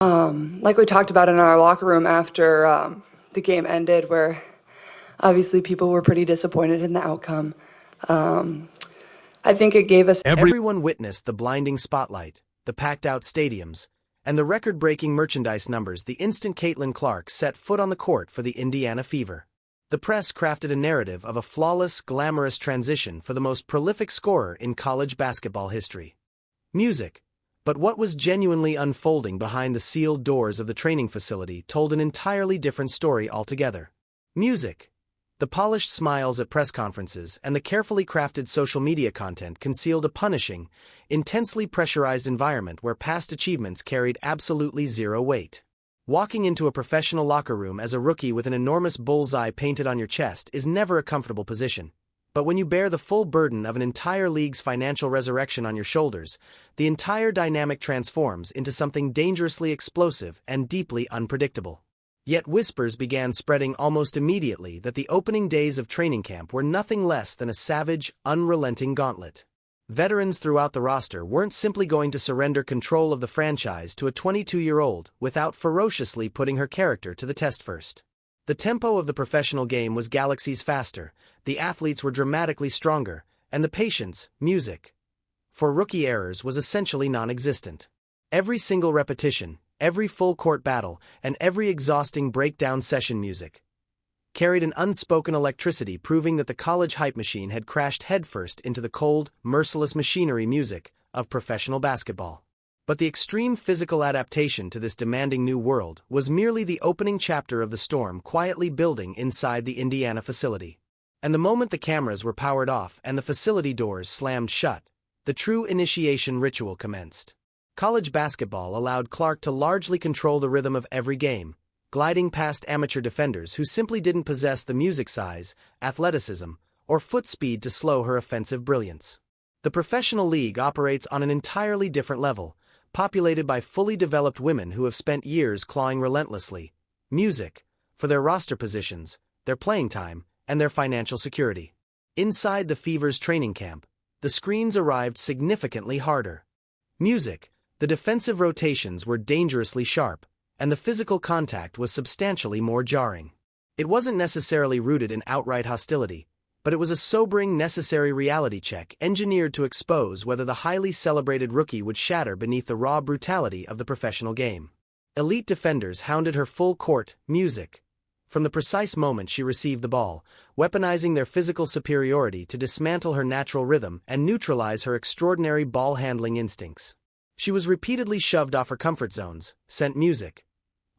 Like we talked about in our locker room after the game ended, where obviously people were pretty disappointed in the outcome. I think it gave us. Everyone witnessed the blinding spotlight, the packed-out stadiums, and the record-breaking merchandise numbers the instant Caitlin Clark set foot on the court for the Indiana Fever. The press crafted a narrative of a flawless, glamorous transition for the most prolific scorer in college basketball history. Music. But what was genuinely unfolding behind the sealed doors of the training facility told an entirely different story altogether. Music. The polished smiles at press conferences and the carefully crafted social media content concealed a punishing, intensely pressurized environment where past achievements carried absolutely zero weight. Walking into a professional locker room as a rookie with an enormous bullseye painted on your chest is never a comfortable position. But when you bear the full burden of an entire league's financial resurrection on your shoulders, the entire dynamic transforms into something dangerously explosive and deeply unpredictable. Yet whispers began spreading almost immediately that the opening days of training camp were nothing less than a savage, unrelenting gauntlet. Veterans throughout the roster weren't simply going to surrender control of the franchise to a 22-year-old without ferociously putting her character to the test first. The tempo of the professional game was galaxies faster, the athletes were dramatically stronger, and the patience, music, for rookie errors was essentially non-existent. Every single repetition, every full-court battle, and every exhausting breakdown session music carried an unspoken electricity proving that the college hype machine had crashed headfirst into the cold, merciless machinery music of professional basketball. But the extreme physical adaptation to this demanding new world was merely the opening chapter of the storm quietly building inside the Indiana facility. And the moment the cameras were powered off and the facility doors slammed shut, the true initiation ritual commenced. College basketball allowed Clark to largely control the rhythm of every game, gliding past amateur defenders who simply didn't possess the music size, athleticism, or foot speed to slow her offensive brilliance. The professional league operates on an entirely different level, populated by fully developed women who have spent years clawing relentlessly, music, for their roster positions, their playing time, and their financial security. Inside the Fever's training camp, the screens arrived significantly harder. Music, the defensive rotations were dangerously sharp, and the physical contact was substantially more jarring. It wasn't necessarily rooted in outright hostility, but it was a sobering necessary reality check engineered to expose whether the highly celebrated rookie would shatter beneath the raw brutality of the professional game. Elite defenders hounded her full-court music from the precise moment she received the ball, weaponizing their physical superiority to dismantle her natural rhythm and neutralize her extraordinary ball-handling instincts. She was repeatedly shoved off her comfort zones, sent music,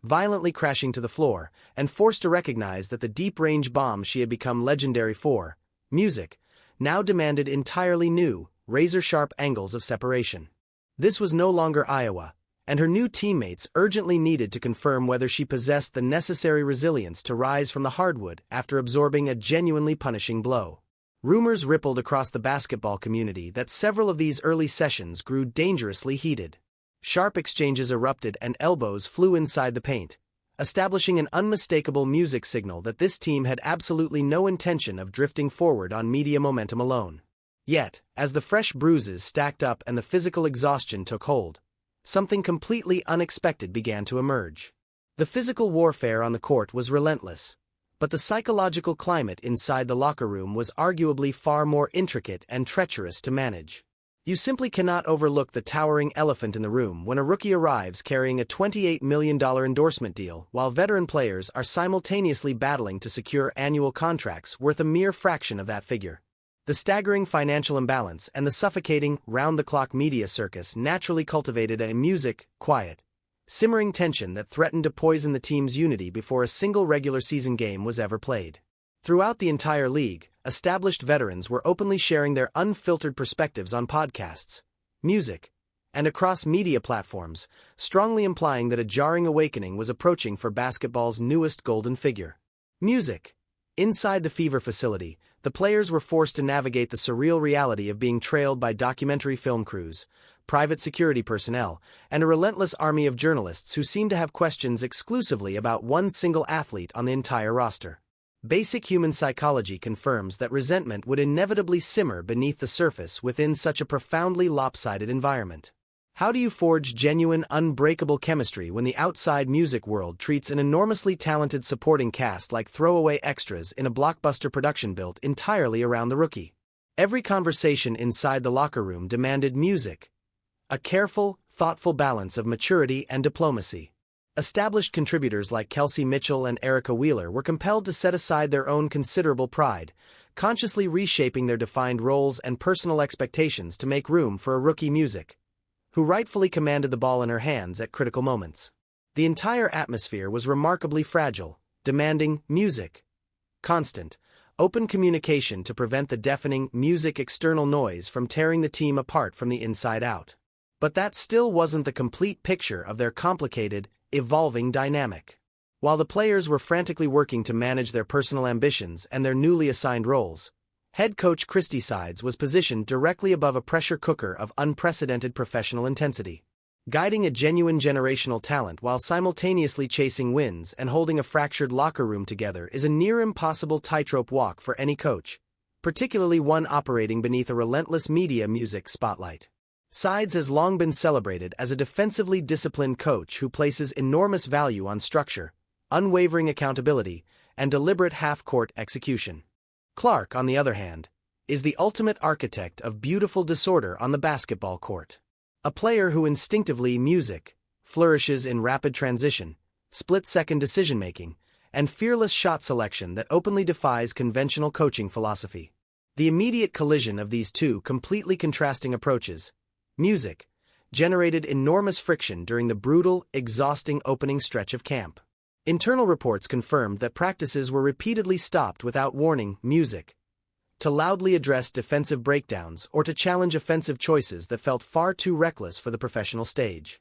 violently crashing to the floor, and forced to recognize that the deep-range bomb she had become legendary for, music, now demanded entirely new, razor-sharp angles of separation. This was no longer Iowa, and her new teammates urgently needed to confirm whether she possessed the necessary resilience to rise from the hardwood after absorbing a genuinely punishing blow. Rumors rippled across the basketball community that several of these early sessions grew dangerously heated. Sharp exchanges erupted and elbows flew inside the paint, establishing an unmistakable music signal that this team had absolutely no intention of drifting forward on media momentum alone. Yet, as the fresh bruises stacked up and the physical exhaustion took hold, something completely unexpected began to emerge. The physical warfare on the court was relentless, but the psychological climate inside the locker room was arguably far more intricate and treacherous to manage. You simply cannot overlook the towering elephant in the room when a rookie arrives carrying a $28 million endorsement deal while veteran players are simultaneously battling to secure annual contracts worth a mere fraction of that figure. The staggering financial imbalance and the suffocating, round-the-clock media circus naturally cultivated a quiet, simmering tension that threatened to poison the team's unity before a single regular season game was ever played. Throughout the entire league, established veterans were openly sharing their unfiltered perspectives on podcasts, music, and across media platforms, strongly implying that a jarring awakening was approaching for basketball's newest golden figure. Music. Inside the Fever facility, the players were forced to navigate the surreal reality of being trailed by documentary film crews, private security personnel, and a relentless army of journalists who seemed to have questions exclusively about one single athlete on the entire roster. Basic human psychology confirms that resentment would inevitably simmer beneath the surface within such a profoundly lopsided environment. How do you forge genuine, unbreakable chemistry when the outside music world treats an enormously talented supporting cast like throwaway extras in a blockbuster production built entirely around the rookie? Every conversation inside the locker room demanded music, a careful, thoughtful balance of maturity and diplomacy. Established contributors like Kelsey Mitchell and Erica Wheeler were compelled to set aside their own considerable pride, consciously reshaping their defined roles and personal expectations to make room for a rookie music, who rightfully commanded the ball in her hands at critical moments. The entire atmosphere was remarkably fragile, demanding music, constant, open communication to prevent the deafening music external noise from tearing the team apart from the inside out. But that still wasn't the complete picture of their complicated, evolving dynamic. While the players were frantically working to manage their personal ambitions and their newly assigned roles, head coach Christie Sides was positioned directly above a pressure cooker of unprecedented professional intensity. Guiding a genuine generational talent while simultaneously chasing wins and holding a fractured locker room together is a near-impossible tightrope walk for any coach, particularly one operating beneath a relentless media music spotlight. Sides has long been celebrated as a defensively disciplined coach who places enormous value on structure, unwavering accountability, and deliberate half-court execution. Clark, on the other hand, is the ultimate architect of beautiful disorder on the basketball court. A player who instinctively flourishes in rapid transition, split-second decision-making, and fearless shot selection that openly defies conventional coaching philosophy. The immediate collision of these two completely contrasting approaches, generated enormous friction during the brutal, exhausting opening stretch of camp. Internal reports confirmed that practices were repeatedly stopped without warning, to loudly address defensive breakdowns or to challenge offensive choices that felt far too reckless for the professional stage.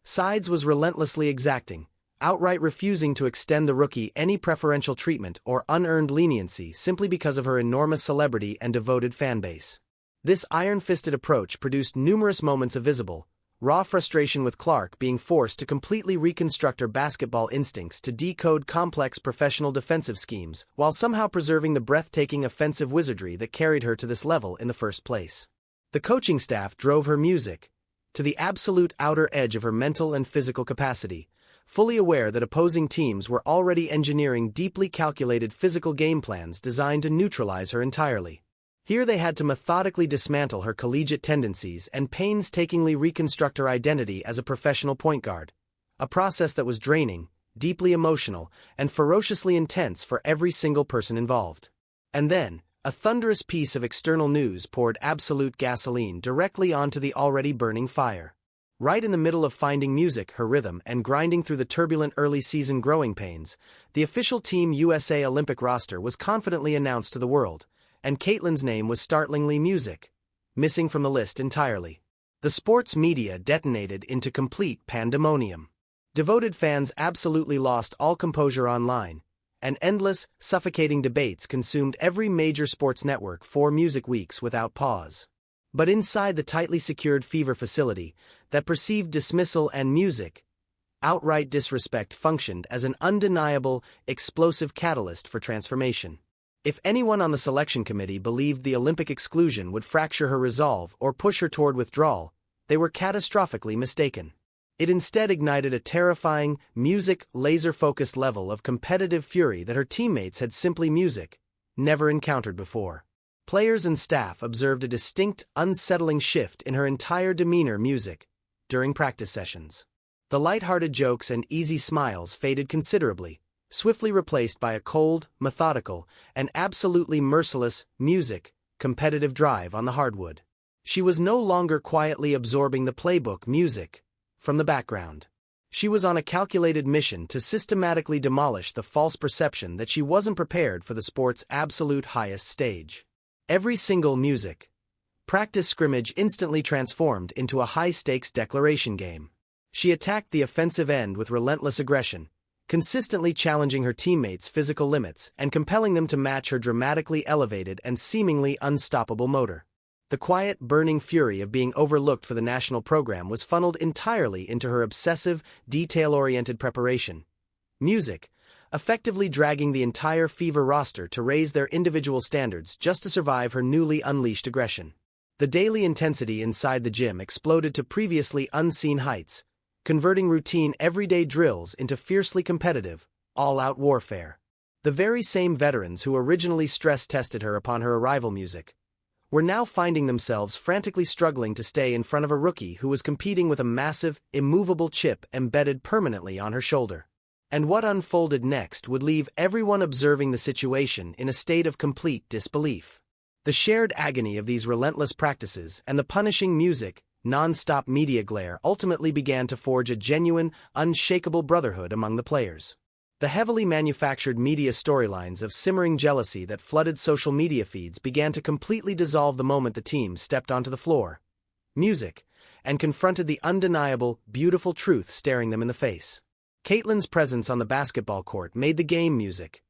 Sides was relentlessly exacting, outright refusing to extend the rookie any preferential treatment or unearned leniency simply because of her enormous celebrity and devoted fanbase. This iron-fisted approach produced numerous moments of visible, raw frustration, with Clark being forced to completely reconstruct her basketball instincts to decode complex professional defensive schemes while somehow preserving the breathtaking offensive wizardry that carried her to this level in the first place. The coaching staff drove her to the absolute outer edge of her mental and physical capacity, fully aware that opposing teams were already engineering deeply calculated physical game plans designed to neutralize her entirely. Here they had to methodically dismantle her collegiate tendencies and painstakingly reconstruct her identity as a professional point guard, a process that was draining, deeply emotional, and ferociously intense for every single person involved. And then, a thunderous piece of external news poured absolute gasoline directly onto the already burning fire. Right in the middle of finding her rhythm, and grinding through the turbulent early-season growing pains, the official Team USA Olympic roster was confidently announced to the world, and Caitlin's name was startlingly missing from the list entirely. The sports media detonated into complete pandemonium. Devoted fans absolutely lost all composure online, and endless, suffocating debates consumed every major sports network for music weeks without pause. But inside the tightly secured Fever facility, that perceived dismissal and outright disrespect functioned as an undeniable, explosive catalyst for transformation. If anyone on the selection committee believed the Olympic exclusion would fracture her resolve or push her toward withdrawal, they were catastrophically mistaken. It instead ignited a terrifying, laser-focused level of competitive fury that her teammates had simply never encountered before. Players and staff observed a distinct, unsettling shift in her entire demeanor during practice sessions. The light-hearted jokes and easy smiles faded considerably, swiftly replaced by a cold, methodical, and absolutely merciless competitive drive on the hardwood. She was no longer quietly absorbing the playbook from the background. She was on a calculated mission to systematically demolish the false perception that she wasn't prepared for the sport's absolute highest stage. Every single practice scrimmage instantly transformed into a high-stakes declaration game. She attacked the offensive end with relentless aggression, consistently challenging her teammates' physical limits and compelling them to match her dramatically elevated and seemingly unstoppable motor. The quiet, burning fury of being overlooked for the national program was funneled entirely into her obsessive, detail-oriented preparation. Effectively dragging the entire Fever roster to raise their individual standards just to survive her newly unleashed aggression. The daily intensity inside the gym exploded to previously unseen heights, converting routine everyday drills into fiercely competitive, all-out warfare. The very same veterans who originally stress-tested her upon her arrival music were now finding themselves frantically struggling to stay in front of a rookie who was competing with a massive, immovable chip embedded permanently on her shoulder. And what unfolded next would leave everyone observing the situation in a state of complete disbelief. The shared agony of these relentless practices and the punishing music, non-stop media glare ultimately began to forge a genuine, unshakable brotherhood among the players. The heavily manufactured media storylines of simmering jealousy that flooded social media feeds began to completely dissolve the moment the team stepped onto the floor, music, and confronted the undeniable, beautiful truth staring them in the face. Caitlin's presence on the basketball court made the game music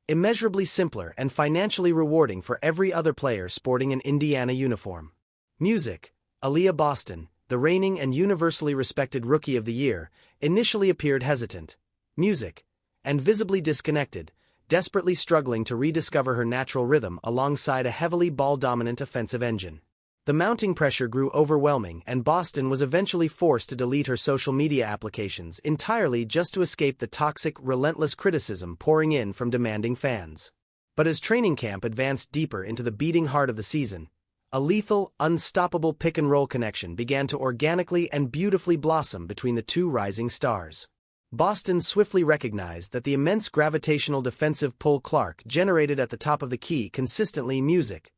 immeasurably simpler and financially rewarding for every other player sporting an Indiana uniform. Music, Aliyah Boston, the reigning and universally respected Rookie of the Year, initially appeared hesitant, music, and visibly disconnected, desperately struggling to rediscover her natural rhythm alongside a heavily ball-dominant offensive engine. The mounting pressure grew overwhelming, and Boston was eventually forced to delete her social media applications entirely just to escape the toxic, relentless criticism pouring in from demanding fans. But as training camp advanced deeper into the beating heart of the season, a lethal, unstoppable pick-and-roll connection began to organically and beautifully blossom between the two rising stars. Boston swiftly recognized that the immense gravitational defensive pull Clark generated at the top of the key consistently music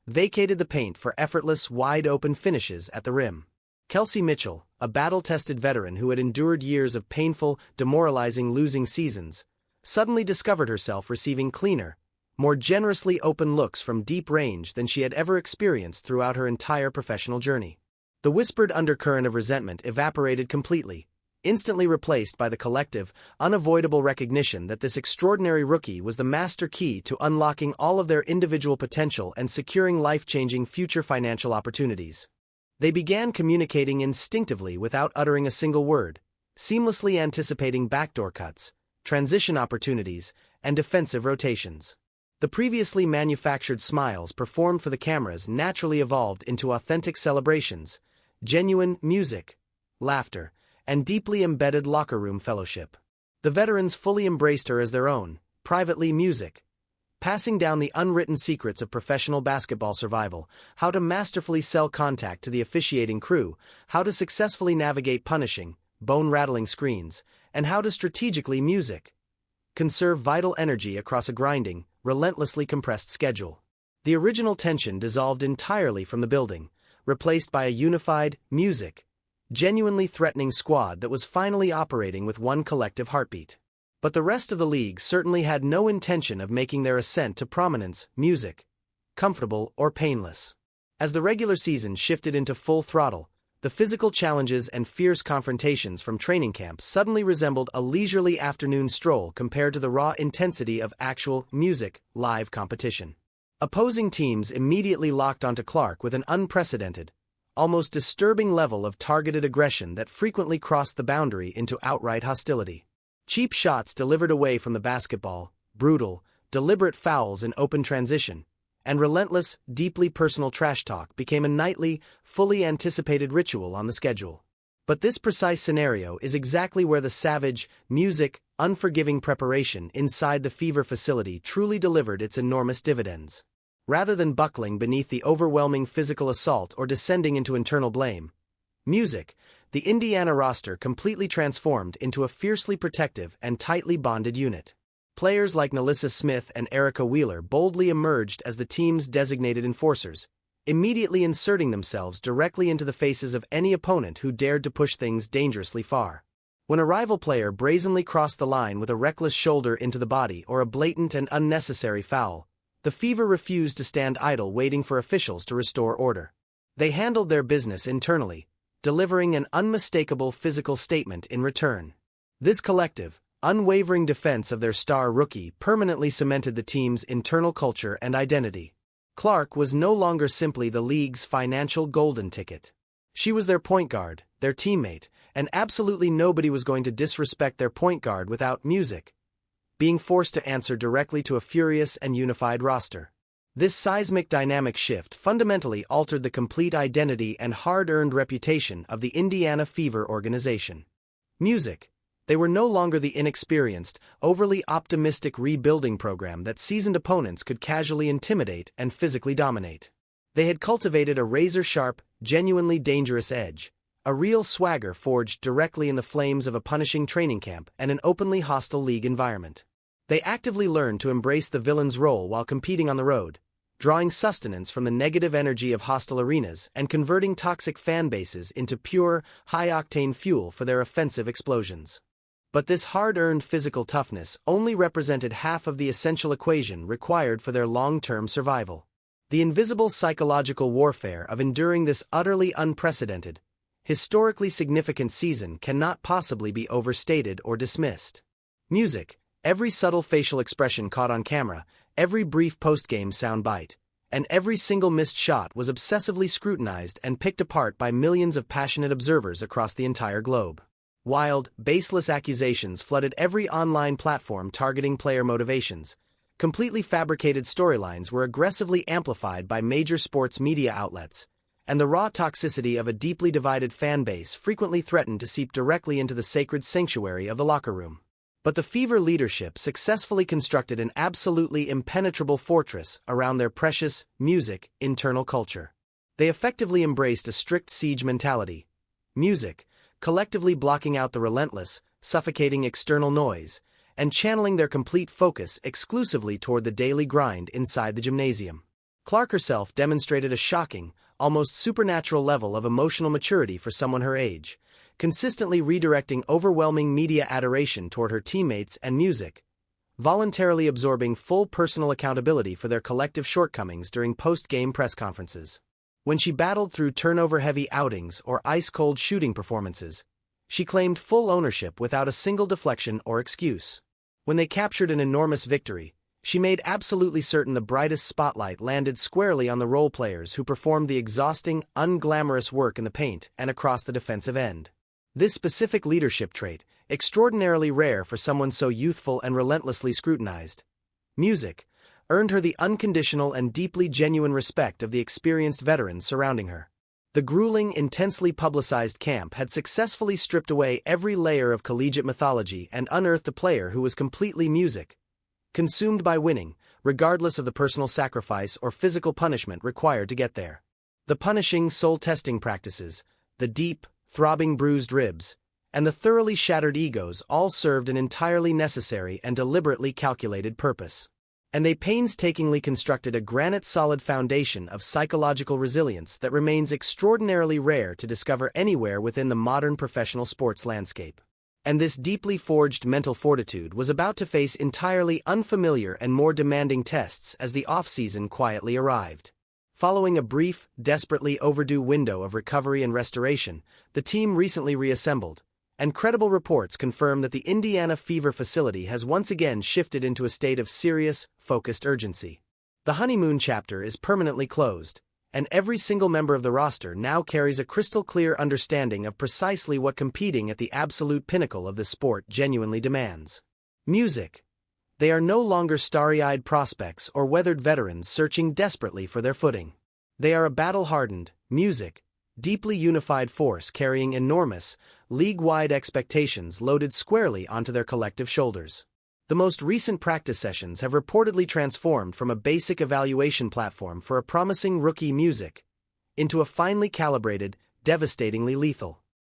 vacated the paint for effortless, wide-open finishes at the rim. Kelsey Mitchell, a battle-tested veteran who had endured years of painful, demoralizing losing seasons, suddenly discovered herself receiving cleaner, more generously open looks from deep range than she had ever experienced throughout her entire professional journey. The whispered undercurrent of resentment evaporated completely, instantly replaced by the collective, unavoidable recognition that this extraordinary rookie was the master key to unlocking all of their individual potential and securing life-changing future financial opportunities. They began communicating instinctively without uttering a single word, seamlessly anticipating backdoor cuts, transition opportunities, and defensive rotations. The previously manufactured smiles performed for the cameras naturally evolved into authentic celebrations, genuine music, laughter, and deeply embedded locker room fellowship. The veterans fully embraced her as their own, privately music, passing down the unwritten secrets of professional basketball survival, how to masterfully sell contact to the officiating crew, how to successfully navigate punishing, bone-rattling screens, and how to strategically music conserve vital energy across a grinding, relentlessly compressed schedule. The original tension dissolved entirely from the building, replaced by a unified, music, genuinely threatening squad that was finally operating with one collective heartbeat. But the rest of the league certainly had no intention of making their ascent to prominence, music, comfortable or painless. As the regular season shifted into full throttle, the physical challenges and fierce confrontations from training camp suddenly resembled a leisurely afternoon stroll compared to the raw intensity of actual music, live competition. Opposing teams immediately locked onto Clark with an unprecedented, almost disturbing level of targeted aggression that frequently crossed the boundary into outright hostility. Cheap shots delivered away from the basketball, brutal, deliberate fouls in open transition, and relentless, deeply personal trash talk became a nightly, fully anticipated ritual on the schedule. But this precise scenario is exactly where the savage, music, unforgiving preparation inside the Fever facility truly delivered its enormous dividends. Rather than buckling beneath the overwhelming physical assault or descending into internal blame, music, the Indiana roster completely transformed into a fiercely protective and tightly bonded unit. Players like Nalissa Smith and Erica Wheeler boldly emerged as the team's designated enforcers, immediately inserting themselves directly into the faces of any opponent who dared to push things dangerously far. When a rival player brazenly crossed the line with a reckless shoulder into the body or a blatant and unnecessary foul, the Fever refused to stand idle waiting for officials to restore order. They handled their business internally, delivering an unmistakable physical statement in return. This collective, unwavering defense of their star rookie permanently cemented the team's internal culture and identity. Clark was no longer simply the league's financial golden ticket. She was their point guard, their teammate, and absolutely nobody was going to disrespect their point guard without music being forced to answer directly to a furious and unified roster. This seismic dynamic shift fundamentally altered the complete identity and hard-earned reputation of the Indiana Fever organization. Music. They were no longer the inexperienced, overly optimistic rebuilding program that seasoned opponents could casually intimidate and physically dominate. They had cultivated a razor-sharp, genuinely dangerous edge, a real swagger forged directly in the flames of a punishing training camp and an openly hostile league environment. They actively learned to embrace the villain's role while competing on the road, drawing sustenance from the negative energy of hostile arenas and converting toxic fan bases into pure, high-octane fuel for their offensive explosions. But this hard-earned physical toughness only represented half of the essential equation required for their long-term survival. The invisible psychological warfare of enduring this utterly unprecedented, historically significant season cannot possibly be overstated or dismissed. Music, every subtle facial expression caught on camera, every brief post-game soundbite, and every single missed shot was obsessively scrutinized and picked apart by millions of passionate observers across the entire globe. Wild, baseless accusations flooded every online platform targeting player motivations. Completely fabricated storylines were aggressively amplified by major sports media outlets, and the raw toxicity of a deeply divided fan base frequently threatened to seep directly into the sacred sanctuary of the locker room. But the Fever leadership successfully constructed an absolutely impenetrable fortress around their precious, music, internal culture. They effectively embraced a strict siege mentality. Music, collectively blocking out the relentless, suffocating external noise, and channeling their complete focus exclusively toward the daily grind inside the gymnasium. Clark herself demonstrated a shocking, almost supernatural level of emotional maturity for someone her age, consistently redirecting overwhelming media adoration toward her teammates and music, voluntarily absorbing full personal accountability for their collective shortcomings during post-game press conferences. When she battled through turnover-heavy outings or ice-cold shooting performances, she claimed full ownership without a single deflection or excuse. When they captured an enormous victory, she made absolutely certain the brightest spotlight landed squarely on the role players who performed the exhausting, unglamorous work in the paint and across the defensive end. This specific leadership trait, extraordinarily rare for someone so youthful and relentlessly scrutinized, music, earned her the unconditional and deeply genuine respect of the experienced veterans surrounding her. The grueling, intensely publicized camp had successfully stripped away every layer of collegiate mythology and unearthed a player who was completely music, consumed by winning, regardless of the personal sacrifice or physical punishment required to get there. The punishing, soul-testing practices, the deep, throbbing bruised ribs, and the thoroughly shattered egos all served an entirely necessary and deliberately calculated purpose. And they painstakingly constructed a granite-solid foundation of psychological resilience that remains extraordinarily rare to discover anywhere within the modern professional sports landscape. And this deeply forged mental fortitude was about to face entirely unfamiliar and more demanding tests as the off-season quietly arrived. Following a brief, desperately overdue window of recovery and restoration, the team recently reassembled, and credible reports confirm that the Indiana Fever facility has once again shifted into a state of serious, focused urgency. The honeymoon chapter is permanently closed, and every single member of the roster now carries a crystal-clear understanding of precisely what competing at the absolute pinnacle of the sport genuinely demands. Music. They are no longer starry-eyed prospects or weathered veterans searching desperately for their footing. They are a battle-hardened, music, deeply unified force carrying enormous, league-wide expectations loaded squarely onto their collective shoulders. The most recent practice sessions have reportedly transformed from a basic evaluation platform for a promising rookie music into a finely calibrated, devastatingly lethal